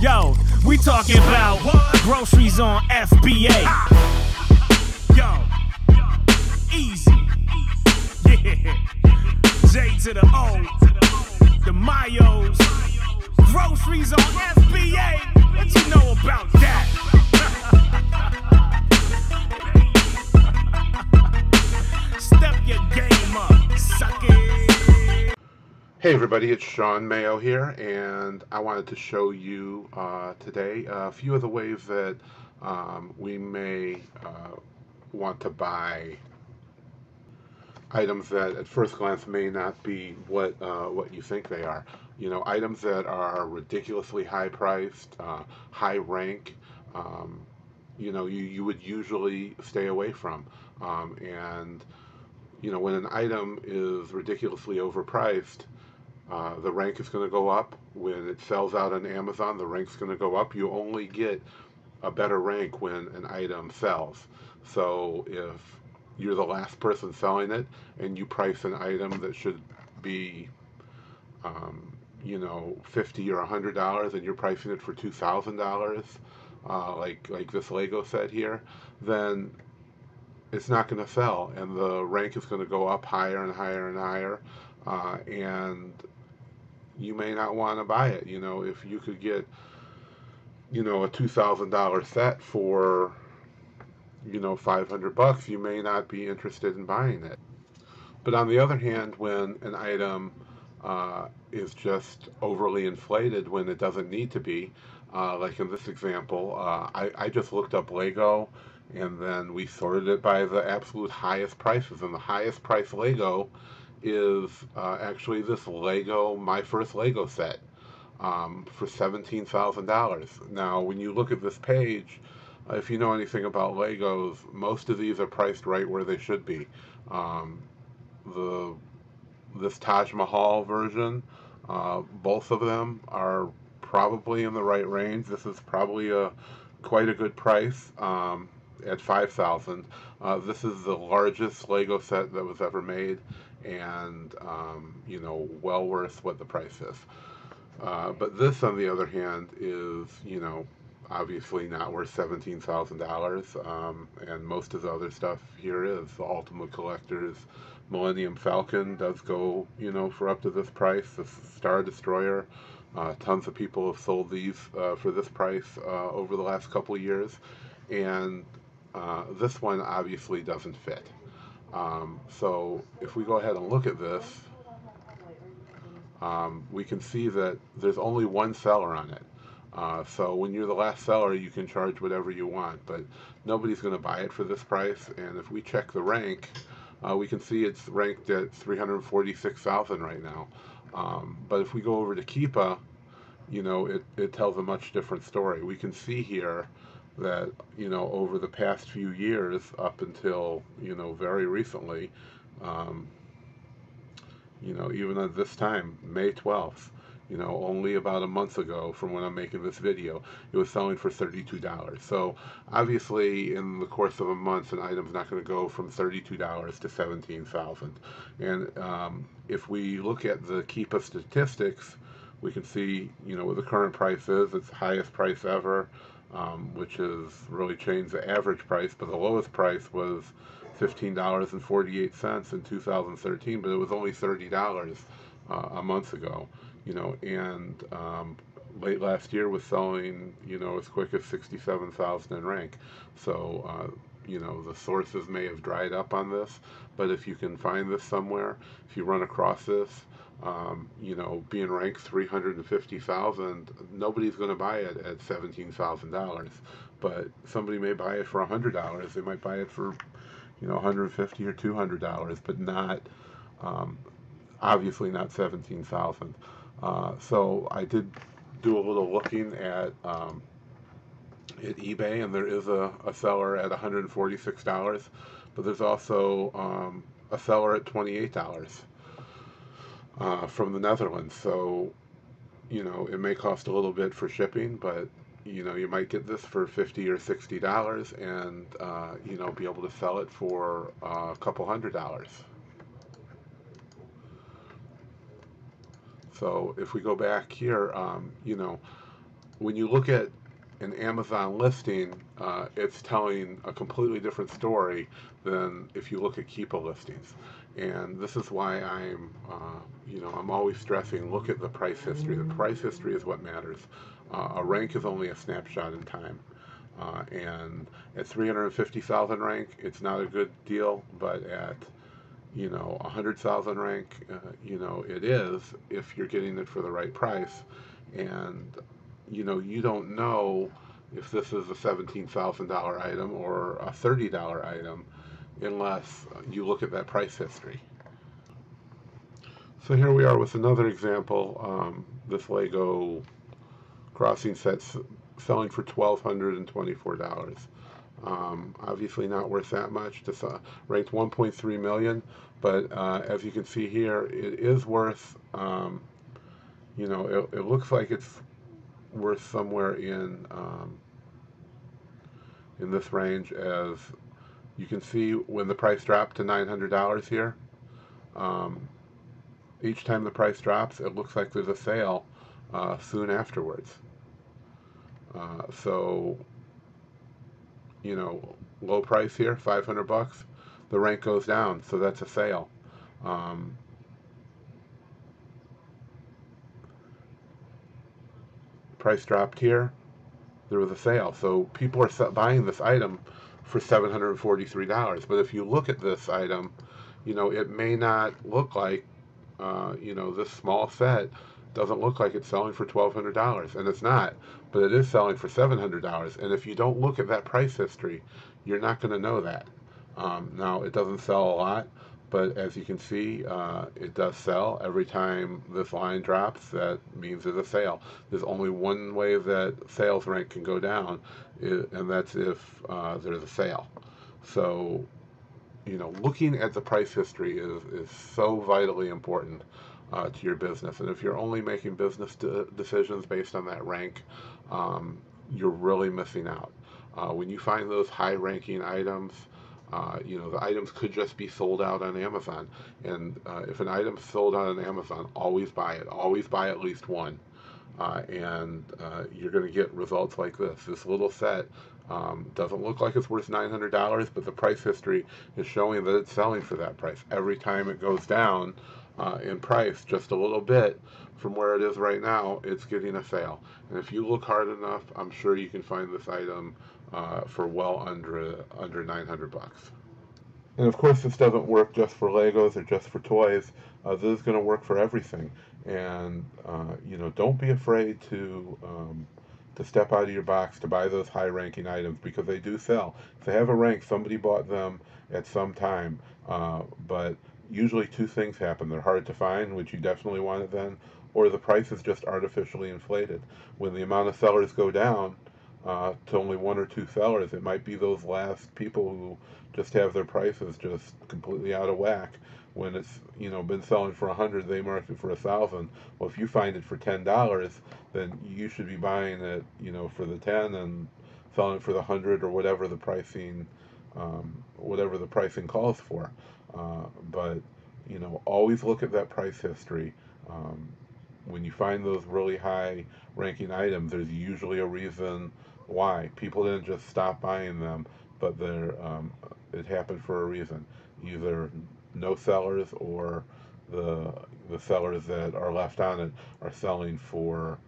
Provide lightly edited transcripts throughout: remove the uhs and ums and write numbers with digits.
Yo, we talking about groceries on FBA. Yo, easy. Yeah. J to the O, the Mayos. Groceries on FBA. What you know about that? Step your game up, suck it. Hey everybody, it's Shawn Mayo here, and I wanted to show you today a few of the ways that we may want to buy items that at first glance may not be what you think they are. You know, items that are ridiculously high priced, high rank, you know, you would usually stay away from. And you know, when an item is ridiculously overpriced, the rank is going to go up. When it sells out on Amazon, the rank's going to go up. You only get a better rank when an item sells. So if you're the last person selling it and you price an item that should be you know, $50 or $100 and you're pricing it for $2,000, like this Lego set here, then it's not going to sell, and the rank is going to go up higher and higher and higher, and you may not want to buy it. You know, if you could get, you know, a $2,000 set for, you know, $500, you may not be interested in buying it. But on the other hand, when an item is just overly inflated when it doesn't need to be, like in this example, I just looked up Lego, and then we sorted it by the absolute highest prices, and the highest price Lego is actually this Lego, my first Lego set, for $17,000. Now, when you look at this page, if you know anything about Legos, most of these are priced right where they should be. This Taj Mahal version, both of them are probably in the right range. This is probably quite a good price at $5,000. This is the largest Lego set that was ever made, and you know, well worth what the price is. But this, on the other hand, is, you know, obviously not worth $17,000, and most of the other stuff here is. The Ultimate Collector's Millennium Falcon does go, you know, for up to this price. The Star Destroyer, tons of people have sold these for this price over the last couple of years, and this one obviously doesn't fit. So if we go ahead and look at this, we can see that there's only one seller on it. So when you're the last seller, you can charge whatever you want, but nobody's going to buy it for this price. And if we check the rank, we can see it's ranked at 346,000 right now. But if we go over to Keepa, you know, it tells a much different story. We can see here that, you know, over the past few years, up until, you know, very recently, you know, even at this time, May 12th, you know, only about a month ago from when I'm making this video, it was selling for $32. So obviously in the course of a month, an item's not going to go from $32 to $17,000. And if we look at the Keepa statistics, we can see, you know, what the current price is. It's the highest price ever, which has really changed the average price, but the lowest price was $15.48 in 2013, but it was only $30 a month ago, you know, and late last year was selling, you know, as quick as 67,000 in rank. So, you know, the sources may have dried up on this, but if you can find this somewhere, if you run across this, you know, being ranked 350,000, nobody's going to buy it at $17,000, but somebody may buy it for $100. They might buy it for, you know, $150 or $200, but not, obviously not $17,000. So I did do a little looking at eBay, and there is a seller at $146, but there's also a seller at $28 from the Netherlands. So, you know, it may cost a little bit for shipping, but you know, you might get this for $50 or $60, and you know, be able to sell it for a couple $100. So if we go back here, you know, when you look at an Amazon listing, it's telling a completely different story than if you look at Keepa listings. And this is why I'm always stressing, look at the price history. The price history is what matters. A rank is only a snapshot in time. And at 350,000 rank, it's not a good deal, but at 100,000 rank, it is if you're getting it for the right price. And you don't know if this is a $17,000 item or a $30 item unless you look at that price history. So here we are with another example. This Lego crossing set's selling for $1,224. Obviously not worth that much. This ranked 1.3 million, but as you can see here, it is worth. It looks like it's worth somewhere in this range. As you can see, when the price dropped to $900 here, each time the price drops, it looks like there's a sale soon afterwards. So, low price here, 500 bucks, the rank goes down, so that's a sale. Price dropped here, there was a sale. So people are buying this item for $743. But if you look at this item, it may not look like, this small set doesn't look like it's selling for $1,200, and it's not, but it is selling for $700. And if you don't look at that price history, you're not going to know that. Now, it doesn't sell a lot, but as you can see, it does sell. Every time this line drops, that means there's a sale. There's only one way that sales rank can go down, and that's if there's a sale. So, looking at the price history is so vitally important to your business. And if you're only making business decisions based on that rank, you're really missing out. When you find those high-ranking items, the items could just be sold out on Amazon. And if an item's sold out on Amazon, always buy it. Always buy at least one. And you're going to get results like this. This little set doesn't look like it's worth $900, but the price history is showing that it's selling for that price. Every time it goes down in price just a little bit from where it is right now, it's getting a sale. And if you look hard enough, I'm sure you can find this item for well under 900 bucks. And of course, this doesn't work just for Legos or just for toys. This is going to work for everything. And don't be afraid to step out of your box to buy those high-ranking items, because they do sell. If they have a rank, somebody bought them at some time. But usually two things happen. They're hard to find, which you definitely want it then, or the price is just artificially inflated. When the amount of sellers go down to only one or two sellers, it might be those last people who just have their prices just completely out of whack. When it's been selling for $100, they mark it for $1,000. Well, if you find it for $10, then you should be buying it for the 10 and selling it for the 100 or whatever the pricing calls for. But always look at that price history. When you find those really high ranking items, there's usually a reason why. People didn't just stop buying them, but it happened for a reason. Either no sellers, or the sellers that are left on it are selling for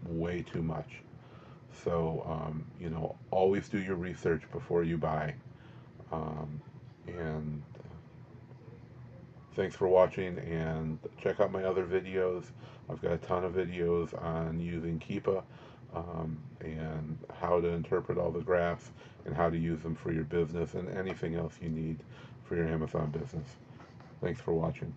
way too much. So always do your research before you buy. And thanks for watching, and check out my other videos. I've got a ton of videos on using Keepa and how to interpret all the graphs and how to use them for your business and anything else you need for your Amazon business. Thanks for watching.